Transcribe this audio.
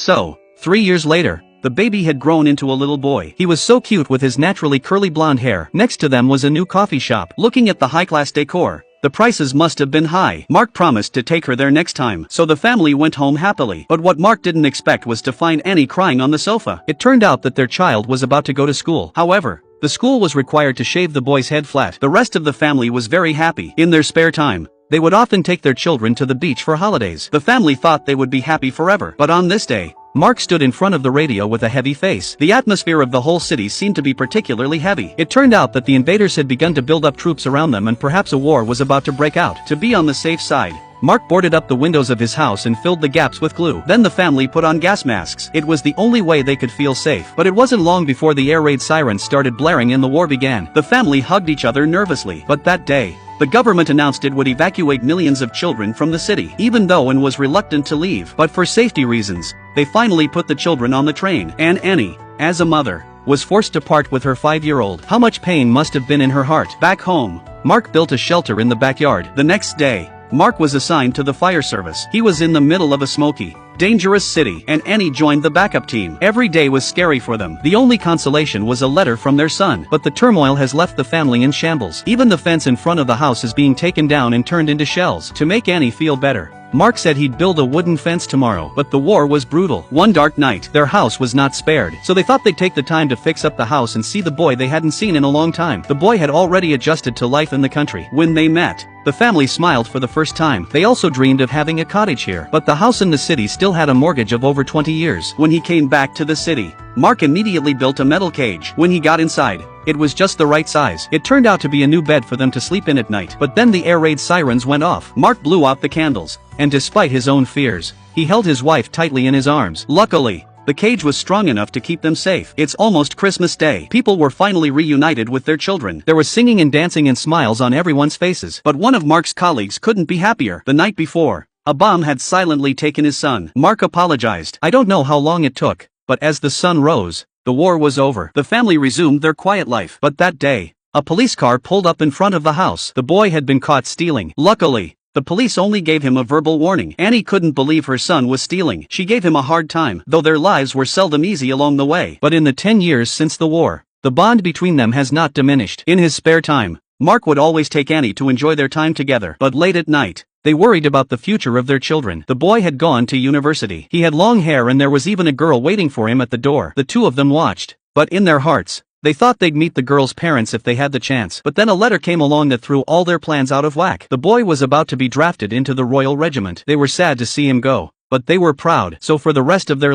So, 3 years later, the baby had grown into a little boy. He was so cute with his naturally curly blonde hair. Next to them was a new coffee shop. Looking at the high-class decor, the prices must have been high. Mark promised to take her there next time, so the family went home happily. But what Mark didn't expect was to find Annie crying on the sofa. It turned out that their child was about to go to school. However, the school was required to shave the boy's head flat. The rest of the family was very happy. In their spare time, they would often take their children to the beach for holidays. The family thought they would be happy forever. But on this day, Mark stood in front of the radio with a heavy face. The atmosphere of the whole city seemed to be particularly heavy. It turned out that the invaders had begun to build up troops around them and perhaps a war was about to break out. To be on the safe side, Mark boarded up the windows of his house and filled the gaps with glue. Then the family put on gas masks. It was the only way they could feel safe. But it wasn't long before the air raid sirens started blaring and the war began. The family hugged each other nervously. But that day, the government announced it would evacuate millions of children from the city, even though Anne was reluctant to leave. But for safety reasons, they finally put the children on the train. And Annie, as a mother, was forced to part with her 5-year-old. How much pain must have been in her heart. Back home, Mark built a shelter in the backyard. The next day, Mark was assigned to the fire service. He was in the middle of a smoky, dangerous city, and Annie joined the backup team. Every day was scary for them. The only consolation was a letter from their son. But the turmoil has left the family in shambles. Even the fence in front of the house is being taken down and turned into shells. To make Annie feel better, Mark said he'd build a wooden fence tomorrow. But the war was brutal. One dark night, their house was not spared. So they thought they'd take the time to fix up the house and see the boy they hadn't seen in a long time. The boy had already adjusted to life in the country. When they met, the family smiled for the first time. They also dreamed of having a cottage here. But the house in the city still had a mortgage of over 20 years. When he came back to the city, Mark immediately built a metal cage. When he got inside, it was just the right size. It turned out to be a new bed for them to sleep in at night. But then the air raid sirens went off. Mark blew out the candles, and despite his own fears, he held his wife tightly in his arms. Luckily, the cage was strong enough to keep them safe. It's almost Christmas Day. People were finally reunited with their children. There was singing and dancing and smiles on everyone's faces. But one of Mark's colleagues couldn't be happier. The night before, a bomb had silently taken his son. Mark apologized. I don't know how long it took, but as the sun rose, the war was over. The family resumed their quiet life. But that day, a police car pulled up in front of the house. The boy had been caught stealing. Luckily, the police only gave him a verbal warning. Annie couldn't believe her son was stealing. She gave him a hard time, though their lives were seldom easy along the way. But in the 10 years since the war, the bond between them has not diminished. In his spare time, Mark would always take Annie to enjoy their time together. But late at night, they worried about the future of their children. The boy had gone to university. He had long hair and there was even a girl waiting for him at the door. The two of them watched, but in their hearts, they thought they'd meet the girl's parents if they had the chance. But then a letter came along that threw all their plans out of whack. The boy was about to be drafted into the Royal Regiment. They were sad to see him go, but they were proud. So for the rest of their